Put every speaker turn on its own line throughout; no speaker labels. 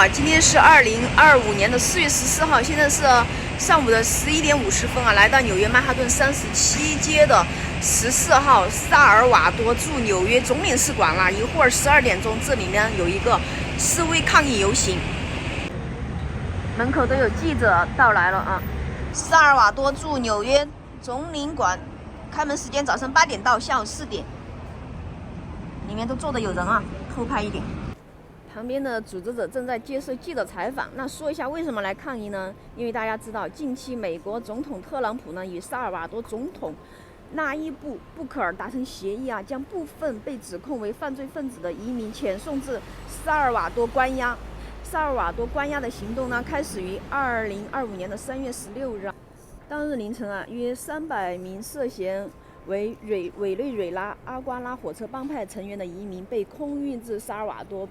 今天是2025年的4月14号，现在是上午的11点50分啊，来到纽约曼哈顿37街的14号萨尔瓦多驻纽约总领事馆了。一会儿12点钟，这里呢有一个示威抗议游行，门口都有记者到来了啊。萨尔瓦多驻纽约总领馆开门时间早上8点到下午4点，里面都坐的有人啊，偷拍一点。旁边的组织者正在接受记者采访。那说一下为什么来抗议呢？因为大家知道，近期美国总统特朗普呢与萨尔瓦多总统纳伊布·布克尔达成协议啊，将部分被指控为犯罪分子的移民遣送至萨尔瓦多关押。萨尔瓦多关押的行动呢，开始于2025年的3月16日。当日凌晨啊，约300名涉嫌为委内瑞拉阿瓜拉火车帮派成员的移民被空运至萨尔瓦多，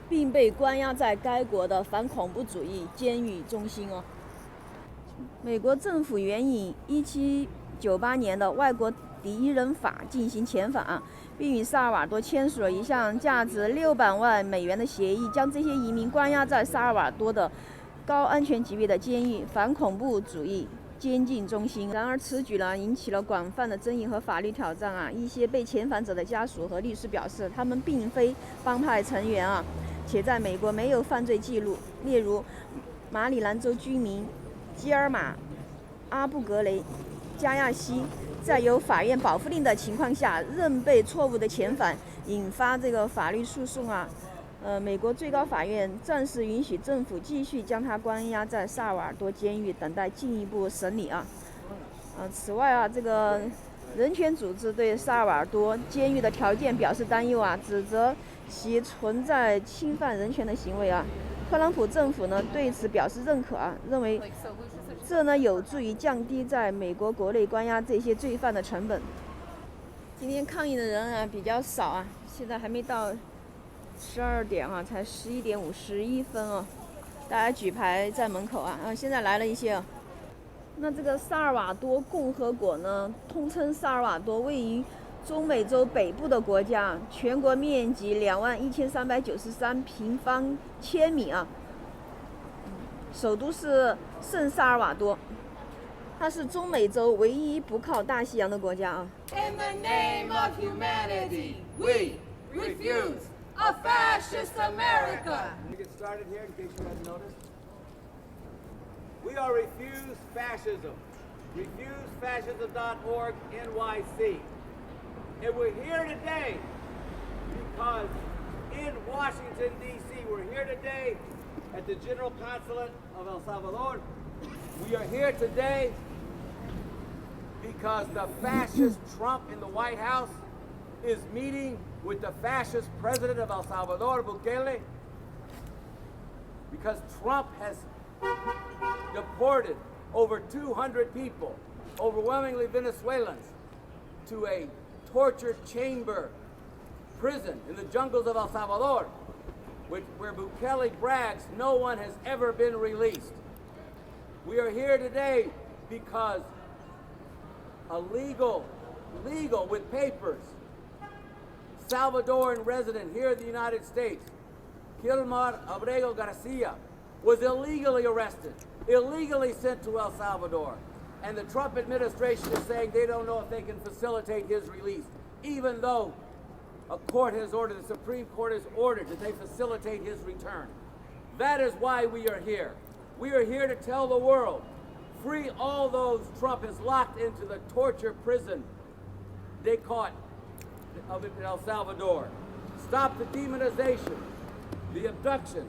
并被关押在该国的反恐怖主义监狱中心哦。美国政府援引1798年的外国敌人法进行遣返啊，并与萨尔瓦多签署了一项价值600万美元的协议，将这些移民关押在萨尔瓦多的高安全级别的监狱反恐怖主义监禁中心。然而，此举呢引起了广泛的争议和法律挑战啊。一些被遣返者的家属和律师表示，他们并非帮派成员啊，且在美国没有犯罪记录。例如，马里兰州居民基尔马·阿布格雷加亚西在有法院保护令的情况下，仍被错误的遣返，引发这个法律诉讼啊。美国最高法院暂时允许政府继续将他关押在萨尔瓦多监狱，等待进一步审理啊。此外啊，这个人权组织对萨尔瓦多监狱的条件表示担忧啊，指责其存在侵犯人权的行为啊。特朗普政府呢对此表示认可啊，认为这呢有助于降低在美国国内关押这些罪犯的成本。今天抗议的人啊比较少啊，现在还没到12点啊，才11点51分哦。大家举牌在门口啊，现在来了一些哦。那这个萨尔瓦多共和国呢，通称萨尔瓦多，位于中美洲北部的国家，全国面积21393平方千米啊，首都是圣萨尔瓦多，它是中美洲唯一不靠大西洋的国家啊。
In the name of humanity, we refuse a fascist America.
We get started here in case you hadn't noticed. We are Refuse Fascism. RefuseFascism.org NYC. And we're here today because in Washington, D.C., we're here today at the General Consulate of El Salvador. We are here today because the fascist Trump in the White House is meeting with the fascist president of El Salvador, Bukele, because Trump has deported over 200 people, overwhelmingly Venezuelans, to a torture chamber prison in the jungles of El Salvador, where Bukele brags no one has ever been released. We are here today because a legal with papers, Salvadoran resident here in the United States, Kilmar Garcia, was illegally arrested, illegally sent to El Salvador. And the Trump administration is saying they don't know if they can facilitate his release, even though a court has ordered, the Supreme Court has ordered that they facilitate his return. That is why we are here. We are here to tell the world, free all those Trump has locked into the torture prison they caught of El Salvador. Stop the demonization, the abduction,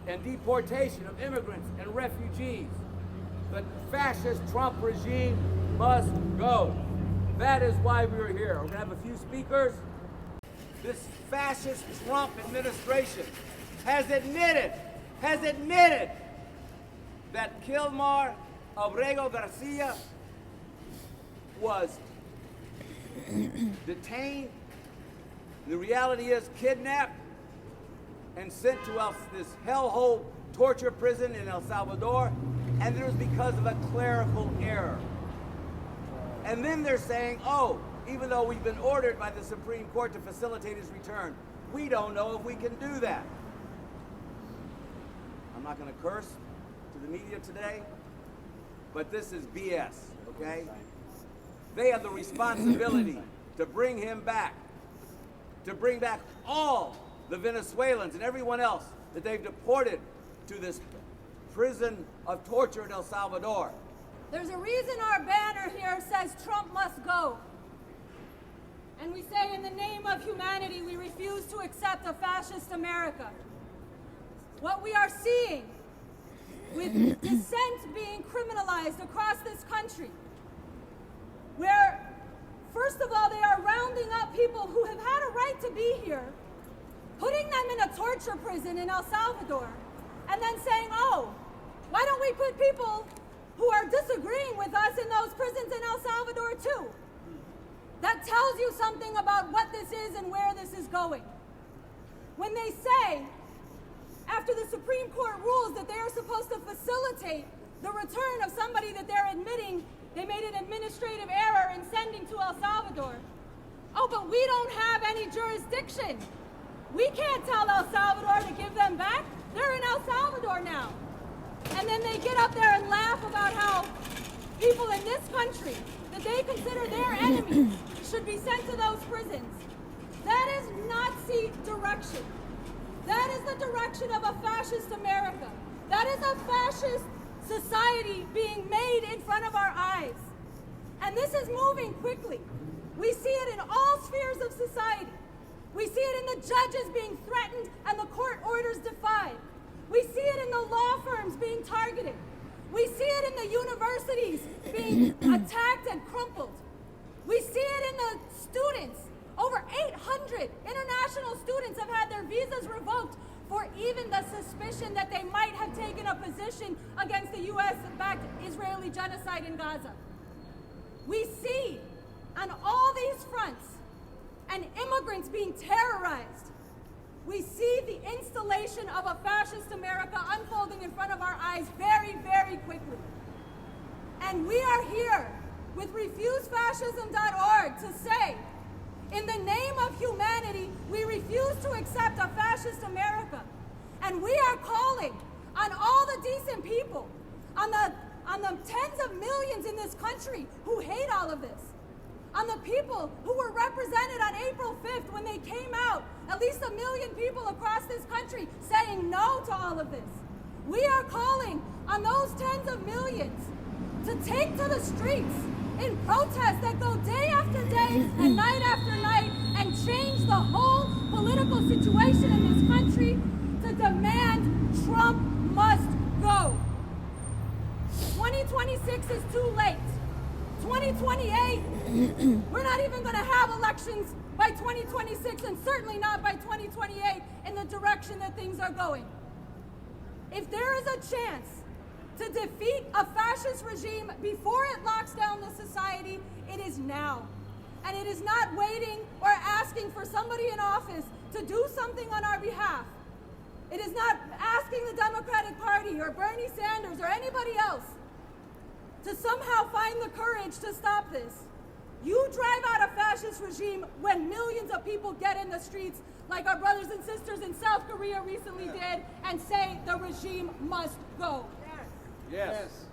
and deportation of immigrants and refugees. The fascist Trump regime must go. That is why we are here. We're going to have a few speakers. This fascist Trump administration has admitted that Kilmar Garcia was detained. The reality is kidnapped and sent to this hellhole torture prison in El Salvador, and it was because of a clerical error. And then they're saying, oh, even though we've been ordered by the Supreme Court to facilitate his return, we don't know if we can do that. not going to curse to the media today, but this is BS, okay? They have the responsibility to bring him back, to bring back all the Venezuelans and everyone else that they've deported to this prison of torture in El Salvador.
There's a reason our banner here says Trump must go. And we say in the name of humanity, we refuse to accept a fascist America. What we are seeing with dissent being criminalized across this country, where, first of all, they are rounding up people who have had a right to be here, putting them in a torture prison in El Salvador, and then saying, oh, why don't we put people who are disagreeing with us in those prisons in El Salvador too? That tells you something about what this is and where this is going. When they say, after the Supreme Court rules that they are supposed to facilitate the return of somebody that they're admitting they made an administrative error in sending to El Salvador, oh, but we don't have any jurisdiction. We can't tell El Salvador to give them back. They're in El Salvador now. And then they get up there and laugh about how people in this country that they consider their enemies should be sent to those prisons. That is Nazi direction. That is the direction of a fascist America. That is a fascist society being made in front of our eyes. And this is moving quickly. We see it in all spheres of society. We see it in the judges being threatened and the court orders defied. We see it in the law firms being targeted. We see it in the universities being attacked and crumpled. We see it in the students. Over 800 international students have had their visas revoked for even the suspicion that they might have taken a position against the US-backed Israeli genocide in Gaza. We see on all these fronts and immigrants being terrorized. We see the installation of a fascist America unfolding in front of our eyes very, very quickly. And we are here with refusefascism.org to say, in the name of humanity, we refuse to accept a fascist America. And we are calling on all the decent people, on the tens of millions in this country who hate all of this, on the people who were represented on April 5th when they came out, at least 1 million people across this country saying no to all of this. We are calling on those tens of millions to take to the streets in protests that go day after day and night after night and change the whole political situation in this country to demand Trump must go. 2026 is too late. 2028, we're not even going to have elections by 2026 and certainly not by 2028 in the direction that things are going. If there is a chance to defeat a fascist regime before it locks down the society, it is now. And it is not waiting or asking for somebody in office to do something on our behalf. It is not asking the Democratic Party or Bernie Sanders or anybody else to somehow find the courage to stop this. You drive out a fascist regime when millions of people get in the streets like our brothers and sisters in South Korea recently did and say the regime must go.
Yes.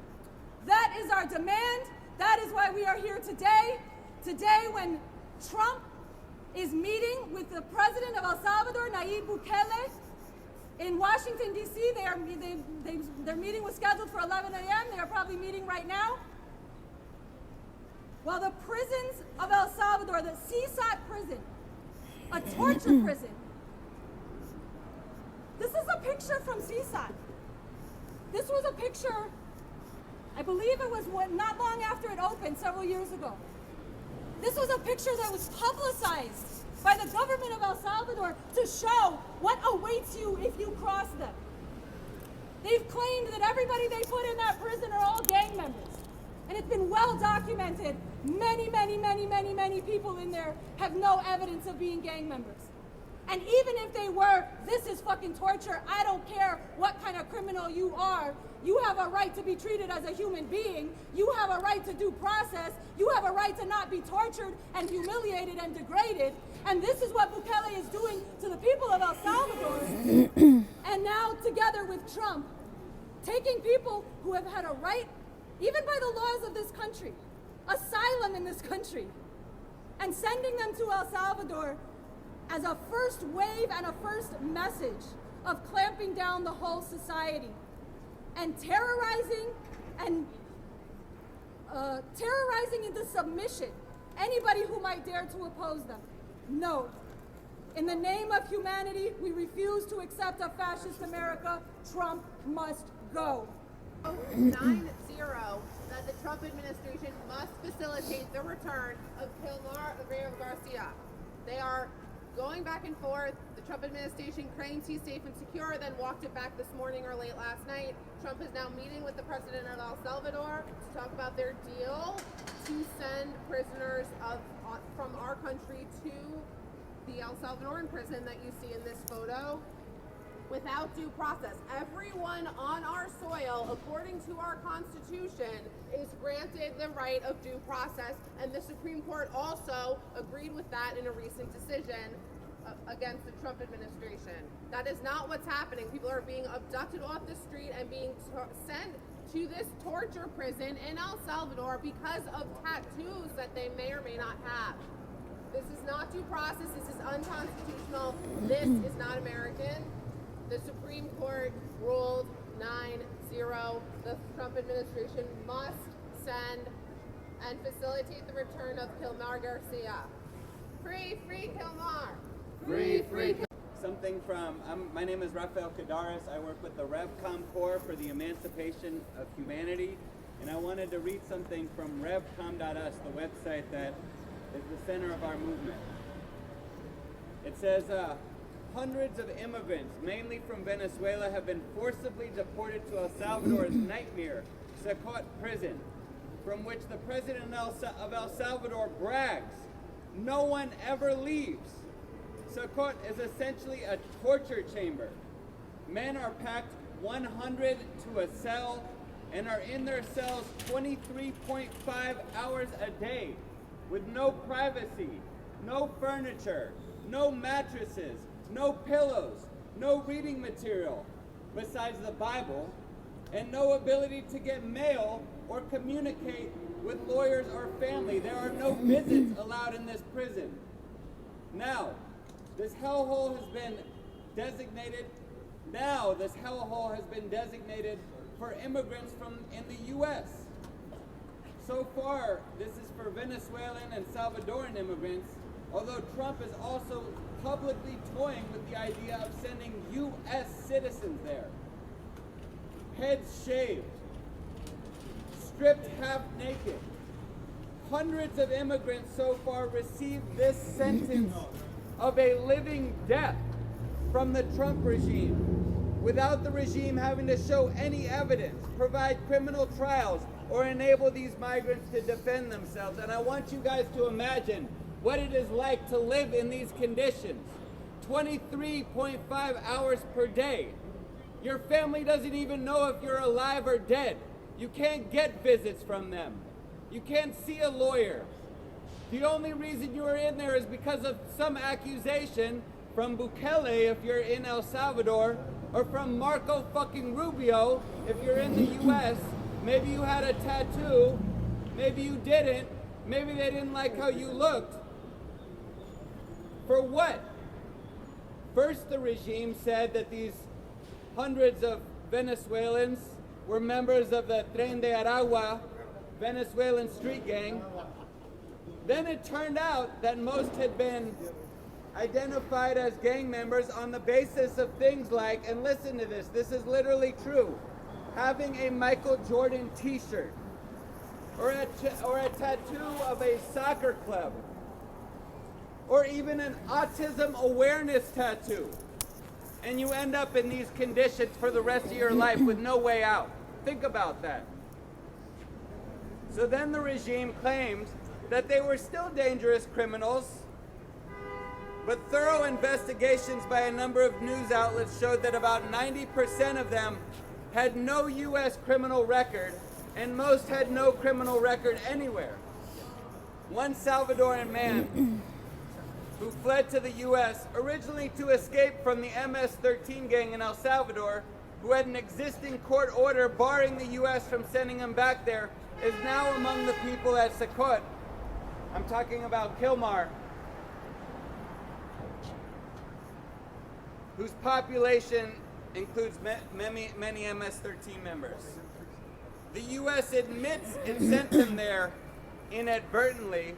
That is our demand. That is why we are here today. Today when Trump is meeting with the president of El Salvador, Nayib Bukele, in Washington, D.C., their meeting was scheduled for 11 a.m. They are probably meeting right now. While the prisons of El Salvador, the CSAT prison, a torture prison. This is a picture from CSAT. This was a picture, I believe it was not long after it opened several years ago. This was a picture that was publicized by the government of El Salvador to show what awaits you if you cross them. They've claimed that everybody they put in that prison are all gang members. And it's been well documented. Many people in there have no evidence of being gang members. And even if they were, this is fucking torture. I don't care what kind of criminal you are. You have a right to be treated as a human being. You have a right to due process. You have a right to not be tortured and humiliated and degraded. And this is what Bukele is doing to the people of El Salvador. And now, together with Trump, taking people who have had a right, even by the laws of this country, asylum in this country, and sending them to El Salvador as a first wave and a first message of clamping down the whole society and terrorizing into submission anybody who might dare to oppose them. No. In the name of humanity, we refuse to accept a fascist America. Trump must go.
9-0 that the Trump administration must facilitate the return of Kilmar Garcia. They are going back and forth. The Trump administration claims he's safe and secure, then walked it back this morning or late last night. Trump is now meeting with the president of El Salvador to talk about their deal to send prisoners from our country to the El Salvadoran prison that you see in this photo without due process. Everyone on our soil, according to our Constitution, is granted the right of due process, and the Supreme Court also agreed with that in a recent decision against the Trump administration. That is not what's happening. People are being abducted off the street and being sent to this torture prison in El Salvador because of tattoos that they may or may not have. This is not due process. This is unconstitutional. This is not American. The Supreme Court ruled 9-0. The Trump administration must send and facilitate the return of Kilmar Garcia. Free, free Kilmar. Free, free.
Something from, my name is Rafael Cadares. I work with the RevCom Corps for the Emancipation of Humanity. And I wanted to read something from revcom.us, the website that is the center of our movement. It says, hundreds of immigrants, mainly from Venezuela, have been forcibly deported to El Salvador's nightmare Secot prison, from which the president of El Salvador brags. No one ever leaves. Secot is essentially a torture chamber. Men are packed 100 to a cell and are in their cells 23.5 hours a day with no privacy, no furniture, no mattresses, no pillows, no reading material besides the Bible, and no ability to get mail or communicate with lawyers or family. There are no visits allowed in this prison. Now, this hellhole has been designated for immigrants from in the U.S. So far, this is for Venezuelan and Salvadoran immigrants, although Trump is also publicly toying with the idea of sending U.S. citizens there. Heads shaved, stripped half naked. Hundreds of immigrants so far received this sentence of a living death from the Trump regime, without the regime having to show any evidence, provide criminal trials, or enable these migrants to defend themselves. And I want you guys to imagine what it is like to live in these conditions. 23.5 hours per day. Your family doesn't even know if you're alive or dead. You can't get visits from them. You can't see a lawyer. The only reason you are in there is because of some accusation from Bukele if you're in El Salvador, or from Marco fucking Rubio if you're in the US. Maybe you had a tattoo, maybe you didn't, maybe they didn't like how you looked. For what? First, the regime said that these hundreds of Venezuelans were members of the Tren de Aragua Venezuelan street gang. Then it turned out that most had been identified as gang members on the basis of things like, and listen to this, this is literally true, having a Michael Jordan t-shirt, or a tattoo of a soccer club, or even an autism awareness tattoo. And you end up in these conditions for the rest of your life with no way out. Think about that. So then the regime claimed that they were still dangerous criminals, but thorough investigations by a number of news outlets showed that about 90% of them had no U.S. criminal record, and most had no criminal record anywhere. One Salvadoran man who fled to the U.S. originally to escape from the MS-13 gang in El Salvador who had an existing court order barring the U.S. from sending him back there, is now among the people at Sukkot. I'm talking about Kilmar, whose population includes many MS-13 members. The U.S. admits it sent them there inadvertently,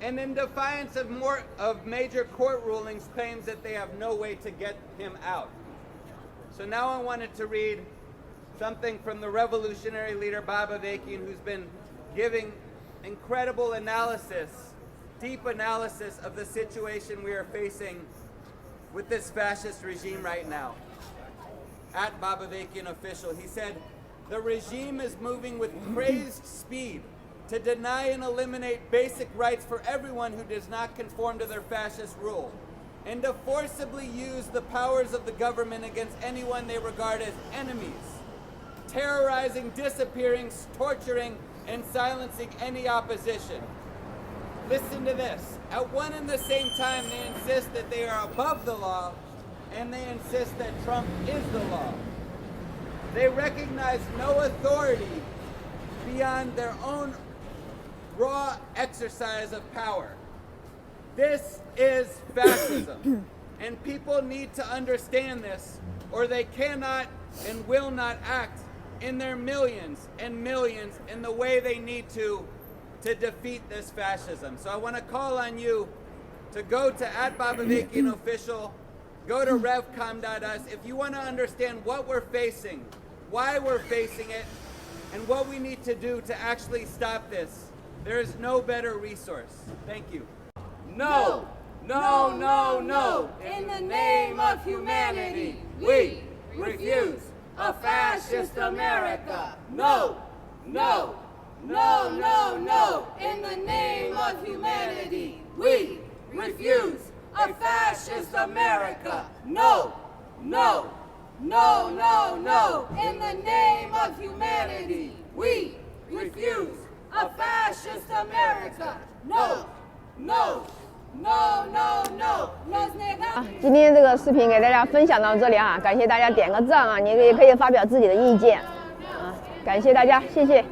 and in defiance of major court rulings, claims that they have no way to get him out. So now I wanted to read something from the revolutionary leader Baba Vakian, who's been giving incredible analysis, deep analysis of the situation we are facing with this fascist regime right now. At Baba Vakian official, he said, "The regime is moving with crazed speed to deny and eliminate basic rights for everyone who does not conform to their fascist rule, and to forcibly use the powers of the government against anyone they regard as enemies, terrorizing, disappearing, torturing, and silencing any opposition." Listen to this. At one and the same time, they insist that they are above the law, and they insist that Trump is the law. They recognize no authority beyond their own raw exercise of power. This is fascism, and people need to understand this, or they cannot and will not act in their millions and millions in the way they need to defeat this fascism. So I want to call on you to go to @BabaVakianOfficial, go to revcom.us if you want to understand what we're facing, why we're facing it, and what we need to do to actually stop this. There is no better resource. Thank you.
No! No, no, no! In the name of humanity, we refuse a fascist America! No! No! No, no, no! In the name of humanity, we refuse a fascist America! No! No! No, no, no! In the name of humanity, we refuse a fascist America! No! No! No, no, no! Los negamos.
今天这个视频给大家分享到这里啊，感谢大家点个赞啊，你也可以发表自己的意见啊，感谢大家，谢谢。